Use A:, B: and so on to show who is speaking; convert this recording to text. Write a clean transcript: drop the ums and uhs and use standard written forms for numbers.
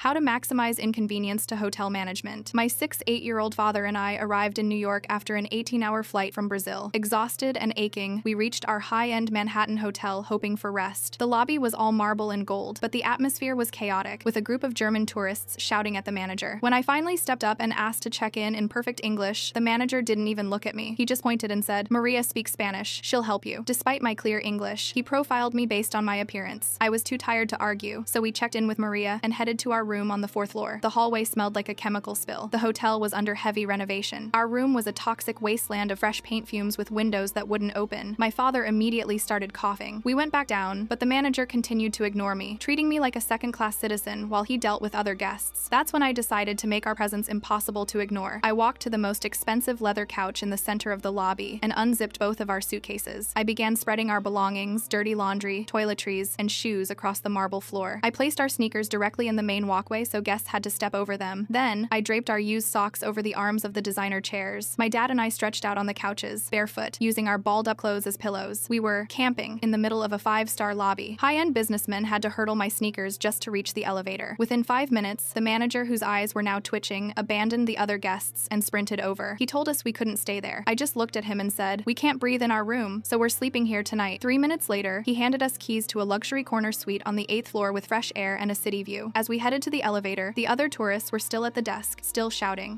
A: How to maximize inconvenience to hotel management. My 8-year-old father and I arrived in New York after an 18-hour flight from Brazil. Exhausted and aching, we reached our high-end Manhattan hotel hoping for rest. The lobby was all marble and gold, but the atmosphere was chaotic, with a group of German tourists shouting at the manager. When I finally stepped up and asked to check in perfect English, the manager didn't even look at me. He just pointed and said, "Maria speaks Spanish. She'll help you." Despite my clear English, he profiled me based on my appearance. I was too tired to argue, so we checked in with Maria and headed to our room on the 4th floor. The hallway smelled like a chemical spill. The hotel was under heavy renovation. Our room was a toxic wasteland of fresh paint fumes with windows that wouldn't open. My father immediately started coughing. We went back down, but the manager continued to ignore me, treating me like a second-class citizen while he dealt with other guests. That's when I decided to make our presence impossible to ignore. I walked to the most expensive leather couch in the center of the lobby and unzipped both of our suitcases. I began spreading our belongings, dirty laundry, toiletries, and shoes across the marble floor. I placed our sneakers directly in the main walkway so guests had to step over them. Then, I draped our used socks over the arms of the designer chairs. My dad and I stretched out on the couches, barefoot, using our balled-up clothes as pillows. We were camping in the middle of a 5-star lobby. High-end businessmen had to hurdle my sneakers just to reach the elevator. Within 5 minutes, the manager, whose eyes were now twitching, abandoned the other guests and sprinted over. He told us we couldn't stay there. I just looked at him and said, "We can't breathe in our room, so we're sleeping here tonight." 3 minutes later, he handed us keys to a luxury corner suite on the 8th floor with fresh air and a city view. As we headed to the elevator, the other tourists were still at the desk, still shouting.